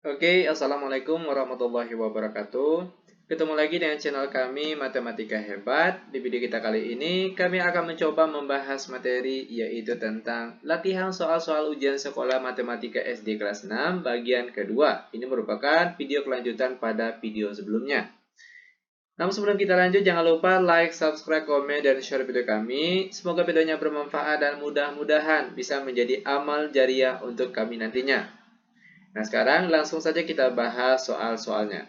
Oke, Assalamualaikum warahmatullahi wabarakatuh. Ketemu lagi dengan channel kami Matematika Hebat. Di video kita kali ini, kami akan mencoba membahas materi yaitu tentang latihan soal-soal ujian sekolah Matematika SD kelas 6 bagian kedua. Ini merupakan video kelanjutan pada video sebelumnya. Namun sebelum kita lanjut, jangan lupa like, subscribe, komen, dan share video kami. Semoga videonya bermanfaat dan mudah-mudahan bisa menjadi amal jariah untuk kami nantinya. Nah, sekarang langsung saja kita bahas soal-soalnya.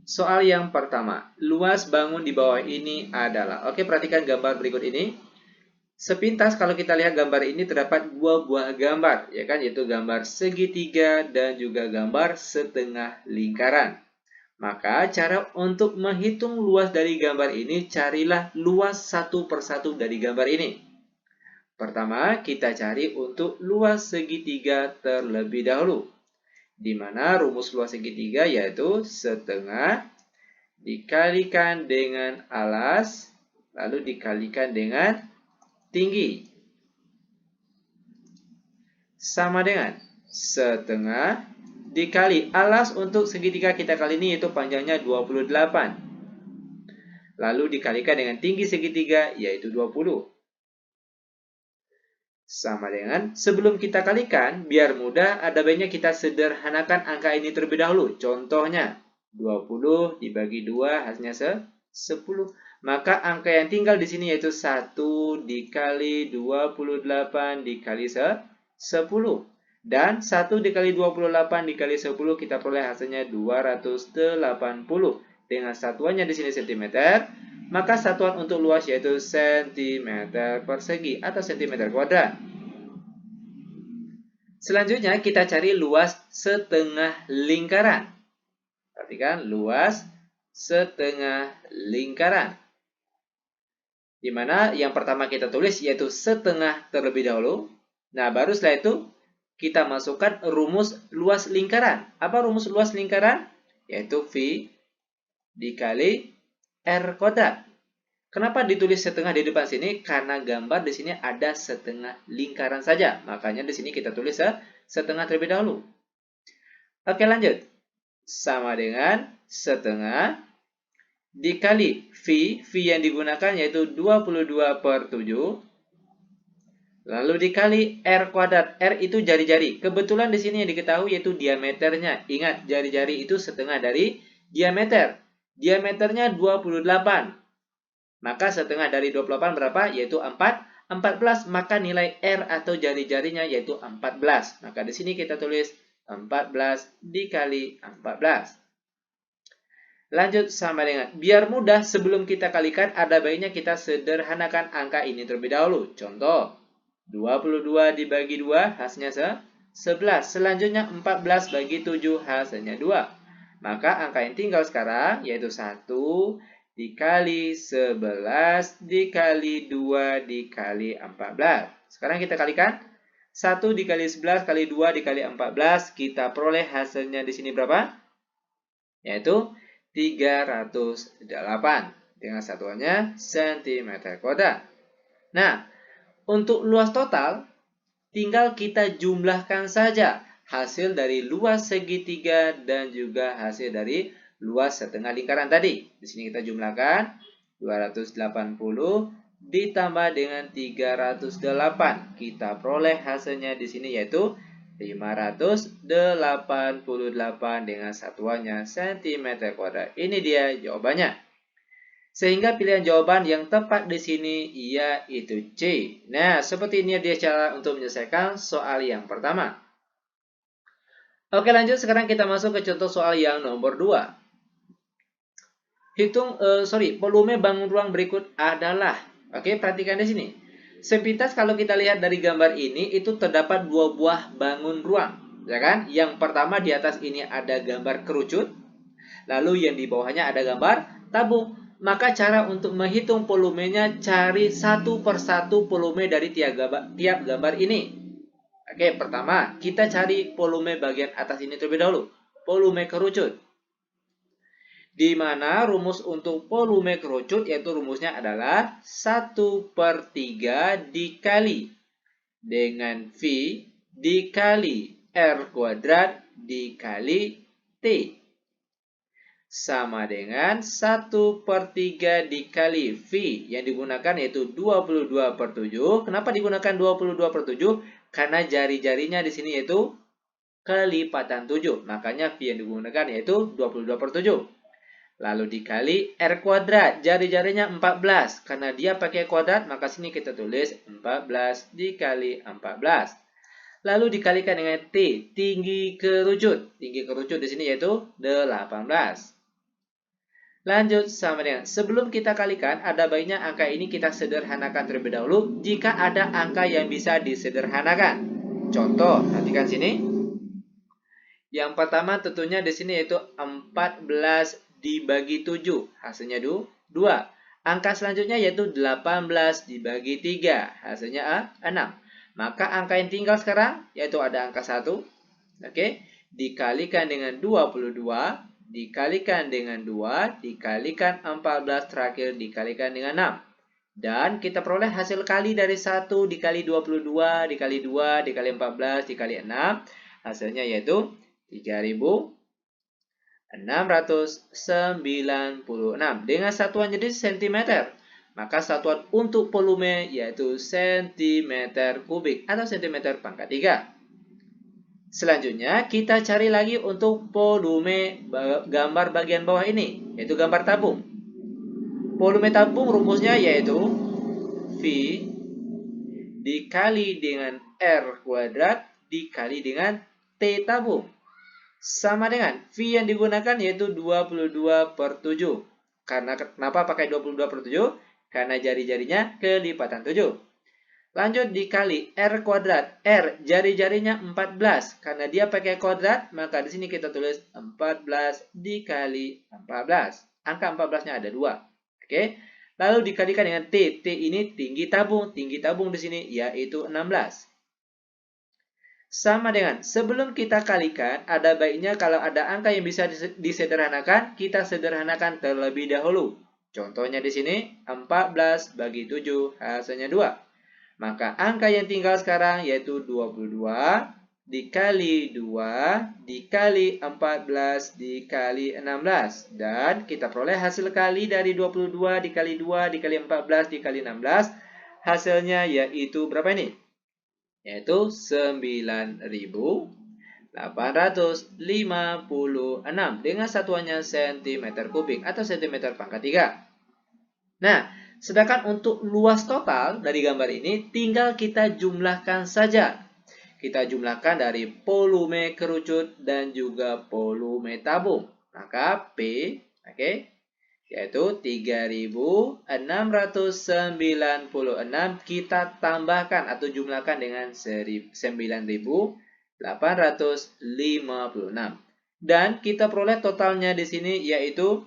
Soal yang pertama, luas bangun di bawah ini adalah. Oke, perhatikan gambar berikut ini. Sepintas kalau kita lihat gambar ini terdapat dua buah gambar, ya kan, yaitu gambar segitiga dan juga gambar setengah lingkaran. Maka cara untuk menghitung luas dari gambar ini, carilah luas satu persatu dari gambar ini. Pertama, kita cari untuk luas segitiga terlebih dahulu. Di mana rumus luas segitiga yaitu setengah dikalikan dengan alas, lalu dikalikan dengan tinggi. Sama dengan setengah dikali alas untuk segitiga kita kali ini yaitu panjangnya 28. Lalu dikalikan dengan tinggi segitiga yaitu 20. Sama dengan, sebelum kita kalikan, biar mudah, ada baiknya kita sederhanakan angka ini terlebih dahulu. Contohnya, 20 dibagi 2 hasilnya 10. Maka angka yang tinggal di sini yaitu 1 dikali 28 dikali 10. Dan 1 dikali 28 dikali 10 kita peroleh hasilnya 280. Dengan satuannya di sini cm. Maka satuan untuk luas yaitu cm persegi atau cm kuadrat. Selanjutnya kita cari luas setengah lingkaran. Perhatikan luas setengah lingkaran. Di mana yang pertama kita tulis yaitu setengah terlebih dahulu. Nah, baru setelah itu kita masukkan rumus luas lingkaran. Apa rumus luas lingkaran? Yaitu V dikali R kuadrat. Kenapa ditulis setengah di depan sini? Karena gambar di sini ada setengah lingkaran saja. Makanya di sini kita tulis setengah terlebih dahulu. Oke, lanjut. Sama dengan setengah dikali V. V yang digunakan yaitu 22/7. Lalu dikali R kuadrat. R itu jari-jari. Kebetulan di sini yang diketahui yaitu diameternya. Ingat, jari-jari itu setengah dari diameter. Diameternya 28. Maka setengah dari 28 berapa? Yaitu 14. Maka nilai R atau jari-jarinya yaitu 14. Maka di sini kita tulis 14 dikali 14. Lanjut sama dengan, biar mudah sebelum kita kalikan ada baiknya kita sederhanakan angka ini terlebih dahulu. Contoh, 22 dibagi 2 hasilnya 11. Selanjutnya 14 bagi 7 hasilnya 2. Maka angka yang tinggal sekarang yaitu 1 dikali 11 dikali 2 dikali 14. Sekarang kita kalikan. 1 dikali 11 kali 2 dikali 14. Kita peroleh hasilnya di sini berapa? Yaitu 308. Dengan satuannya cm kuadrat. Nah, untuk luas total, tinggal kita jumlahkan saja hasil dari luas segitiga dan juga hasil dari luas setengah lingkaran tadi. Di sini kita jumlahkan 280 ditambah dengan 308. Kita peroleh hasilnya di sini yaitu 588 dengan satuannya cm kuadrat. Ini dia jawabannya. Sehingga pilihan jawaban yang tepat di sini yaitu C. Nah, seperti ini dia cara untuk menyelesaikan soal yang pertama. Oke, lanjut sekarang kita masuk ke contoh soal yang nomor 2. Volume bangun ruang berikut adalah. Oke, perhatikan di sini. Sepintas kalau kita lihat dari gambar ini itu terdapat dua buah bangun ruang, ya kan? Yang pertama di atas ini ada gambar kerucut, lalu yang di bawahnya ada gambar tabung. Maka cara untuk menghitung volumenya cari satu persatu volume dari tiap gambar ini. Oke, pertama kita cari volume bagian atas ini terlebih dahulu. Volume kerucut. Di mana rumus untuk volume kerucut yaitu rumusnya adalah 1/3 dikali dengan V dikali R kuadrat dikali T. Sama dengan 1/3 dikali V. Yang digunakan yaitu 22/7. Kenapa digunakan 22/7? Karena jari-jarinya di sini yaitu kelipatan 7. Makanya V yang digunakan yaitu 22/7. Lalu dikali R kuadrat. Jari-jarinya 14. Karena dia pakai kuadrat, maka sini kita tulis 14 dikali 14. Lalu dikalikan dengan T, tinggi kerucut. Tinggi kerucut di sini yaitu 18. Lanjut sama dengan, sebelum kita kalikan, ada baiknya angka ini kita sederhanakan terlebih dahulu jika ada angka yang bisa disederhanakan. Contoh, perhatikan sini. Yang pertama tentunya di sini yaitu 14 dibagi 7, hasilnya 2. Angka selanjutnya yaitu 18 dibagi 3, hasilnya 6. Maka angka yang tinggal sekarang yaitu ada angka 1. Oke, dikalikan dengan 22, dikalikan dengan 2, dikalikan 14 terakhir dikalikan dengan 6. Dan kita peroleh hasil kali dari 1 dikali 22, dikali 2, dikali 14, dikali 6. Hasilnya yaitu 3696 dengan satuan jenis cm. Maka satuan untuk volume yaitu cm kubik atau cm pangkat 3. Selanjutnya kita cari lagi untuk volume gambar bagian bawah ini, yaitu gambar tabung. Volume tabung rumusnya yaitu V dikali dengan R kuadrat dikali dengan T tabung. Sama dengan V yang digunakan yaitu 22/7. Kenapa pakai 22/7? Karena jari-jarinya kelipatan 7. Lanjut dikali R kuadrat. R jari-jarinya 14. Karena dia pakai kuadrat, maka di sini kita tulis 14 dikali 14. Angka 14-nya ada 2. Oke. Lalu dikalikan dengan T. T ini tinggi tabung. Tinggi tabung di sini yaitu 16. Sama dengan, sebelum kita kalikan, ada baiknya kalau ada angka yang bisa disederhanakan, kita sederhanakan terlebih dahulu. Contohnya di sini, 14 bagi 7, hasilnya 2. Maka angka yang tinggal sekarang yaitu 22 dikali 2 dikali 14 dikali 16. Dan kita peroleh hasil kali dari 22 dikali 2 dikali 14 dikali 16. Hasilnya yaitu berapa ini? Yaitu 9.856 dengan satuannya cm kubik atau cm pangkat 3. Nah, sedangkan untuk luas total dari gambar ini tinggal kita jumlahkan saja. Kita jumlahkan dari volume kerucut dan juga volume tabung. Maka P, yaitu 3.696 kita tambahkan atau jumlahkan dengan 9.856 dan kita peroleh totalnya di sini yaitu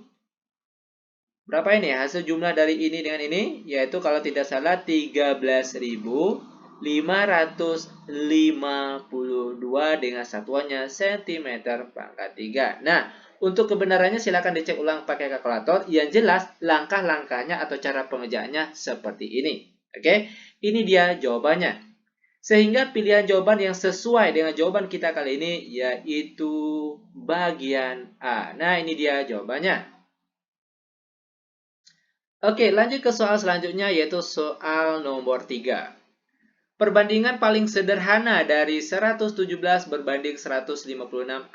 berapa ini hasil jumlah dari ini dengan ini, yaitu kalau tidak salah 13.552 dengan satuannya cm pangkat 3. Nah, untuk kebenarannya silakan dicek ulang pakai kalkulator. Yang jelas langkah-langkahnya atau cara pengerjaannya seperti ini. Oke, ini dia jawabannya. Sehingga pilihan jawaban yang sesuai dengan jawaban kita kali ini yaitu bagian A. Nah, ini dia jawabannya. Oke, lanjut ke soal selanjutnya yaitu soal nomor 3. Perbandingan paling sederhana dari 117 berbanding 156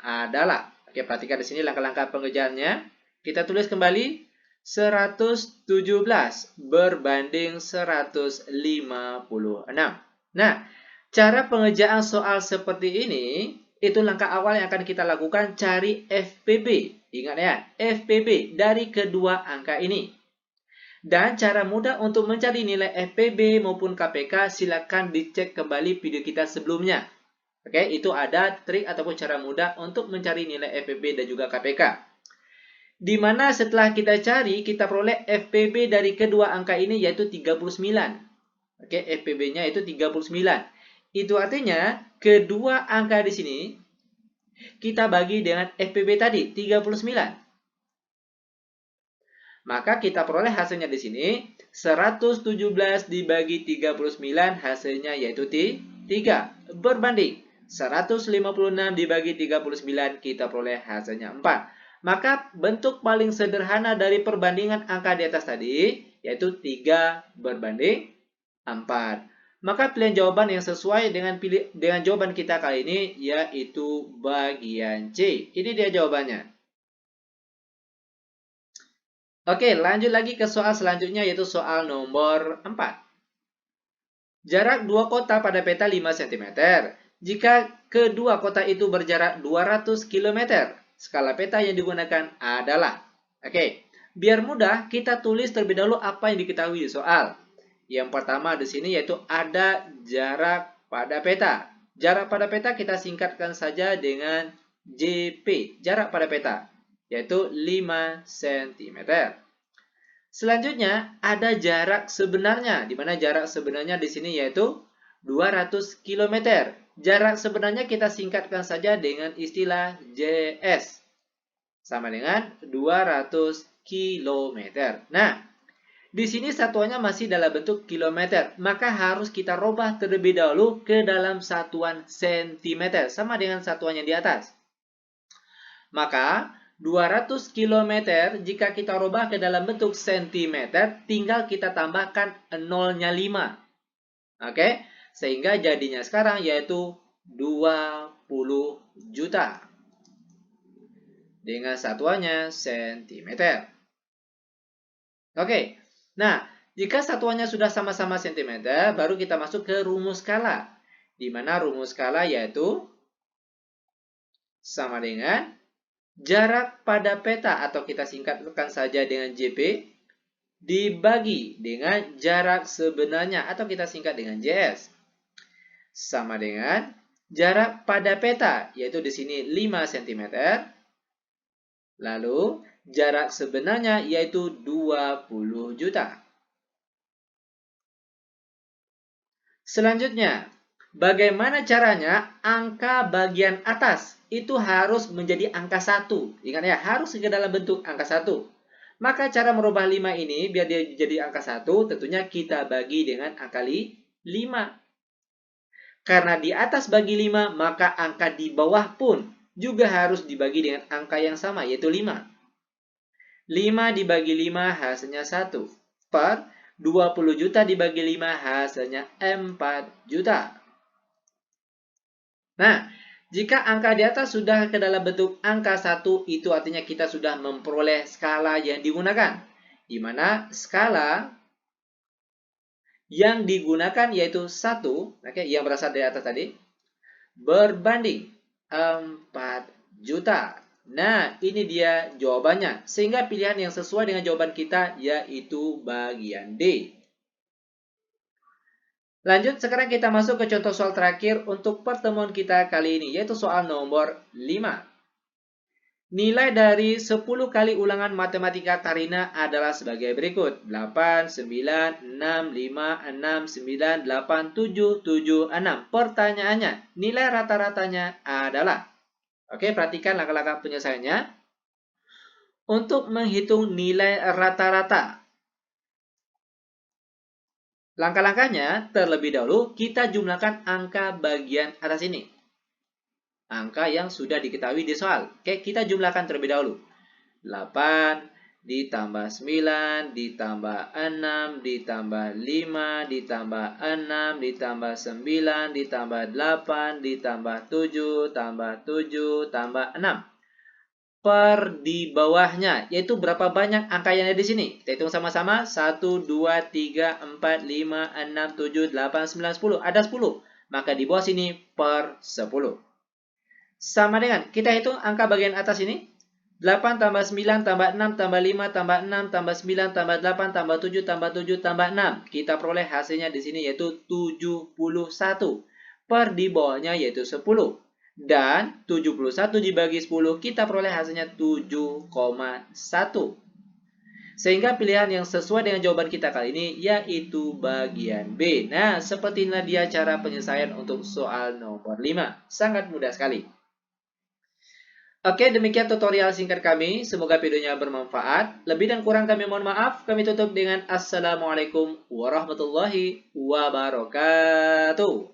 adalah. Oke, perhatikan di sini langkah-langkah pengerjaannya. Kita tulis kembali 117 berbanding 156. Nah, cara pengerjaan soal seperti ini, itu langkah awal yang akan kita lakukan, cari FPB. Ingat ya, FPB dari kedua angka ini. Dan cara mudah untuk mencari nilai FPB maupun KPK, silakan dicek kembali video kita sebelumnya. Oke, itu ada trik ataupun cara mudah untuk mencari nilai FPB dan juga KPK. Di mana setelah kita cari, kita peroleh FPB dari kedua angka ini yaitu 39. Oke, FPB-nya itu 39. Itu artinya kedua angka di sini kita bagi dengan FPB tadi 39. Maka kita peroleh hasilnya di sini 117 dibagi 39 hasilnya yaitu 3 berbanding 156 dibagi 39 kita peroleh hasilnya 4. Maka bentuk paling sederhana dari perbandingan angka di atas tadi yaitu 3 berbanding 4. Maka pilihan jawaban yang sesuai dengan jawaban kita kali ini yaitu bagian C. Ini dia jawabannya. Oke, lanjut lagi ke soal selanjutnya yaitu soal nomor 4. Jarak dua kota pada peta 5 cm. Jika kedua kota itu berjarak 200 km, skala peta yang digunakan adalah. Oke, biar mudah kita tulis terlebih dahulu apa yang diketahui di soal. Yang pertama di sini yaitu ada jarak pada peta. Jarak pada peta kita singkatkan saja dengan JP, jarak pada peta, yaitu 5 cm. Selanjutnya ada jarak sebenarnya, di mana jarak sebenarnya di sini yaitu 200 km. Jarak sebenarnya kita singkatkan saja dengan istilah JS. Sama dengan 200 km. Nah, di sini satuannya masih dalam bentuk kilometer. Maka harus kita rubah terlebih dahulu ke dalam satuan sentimeter. Sama dengan satuan yang di atas. Maka 200 km jika kita rubah ke dalam bentuk sentimeter, tinggal kita tambahkan nolnya 5. Oke, sehingga jadinya sekarang yaitu 20 juta. Dengan satuannya sentimeter. Oke, nah jika satuannya sudah sama-sama sentimeter, baru kita masuk ke rumus skala. Di mana rumus skala yaitu sama dengan jarak pada peta atau kita singkatkan saja dengan JP dibagi dengan jarak sebenarnya atau kita singkat dengan JS. Sama dengan jarak pada peta yaitu di sini 5 cm. Lalu jarak sebenarnya yaitu 20 juta. Selanjutnya, bagaimana caranya angka bagian atas itu harus menjadi angka 1. Ingat ya, harus ke dalam bentuk angka 1. Maka cara merubah 5 ini biar dia jadi angka 1, tentunya kita bagi dengan angka 5. Karena di atas bagi 5, maka angka di bawah pun juga harus dibagi dengan angka yang sama, yaitu 5. 5 dibagi 5 hasilnya 1. Per 20 juta dibagi 5 hasilnya 4 juta. Nah, jika angka di atas sudah ke dalam bentuk angka 1, itu artinya kita sudah memperoleh skala yang digunakan. Di mana skala yang digunakan yaitu 1, oke, yang berasal dari atas tadi, berbanding 4 juta. Nah, ini dia jawabannya. Sehingga pilihan yang sesuai dengan jawaban kita yaitu bagian D. Lanjut, sekarang kita masuk ke contoh soal terakhir untuk pertemuan kita kali ini, yaitu soal nomor 5. Nilai dari 10 kali ulangan matematika Karina adalah sebagai berikut. 8, 9, 6, 5, 6, 9, 8, 7, 7, 6. Pertanyaannya, nilai rata-ratanya adalah. Oke, perhatikan langkah-langkah penyelesaiannya. Untuk menghitung nilai rata-rata. Langkah-langkahnya, terlebih dahulu kita jumlahkan angka bagian atas ini. Angka yang sudah diketahui di soal. Oke, kita jumlahkan terlebih dahulu. 8 ditambah 9 ditambah 6 ditambah 5 ditambah 6 ditambah 9 ditambah 8 ditambah 7 tambah 7 tambah 6. Per di bawahnya, yaitu berapa banyak angka yang ada di sini. Kita hitung sama-sama. 1, 2, 3, 4, 5, 6, 7, 8, 9, 10. Ada 10. Maka di bawah sini per 10. Sama dengan, kita hitung angka bagian atas ini. 8 tambah 9 tambah 6 tambah 5 tambah 6 tambah 9 tambah 8 tambah 7 tambah 7 tambah 6. Kita peroleh hasilnya di sini yaitu 71. Per di bawahnya yaitu 10. Dan 71 dibagi 10 kita peroleh hasilnya 7,1. Sehingga pilihan yang sesuai dengan jawaban kita kali ini yaitu bagian B. Nah, seperti inilah dia cara penyelesaian untuk soal nomor 5. Sangat mudah sekali. Oke, demikian tutorial singkat kami. Semoga videonya bermanfaat. Lebih dan kurang kami mohon maaf. Kami tutup dengan Assalamualaikum warahmatullahi wabarakatuh.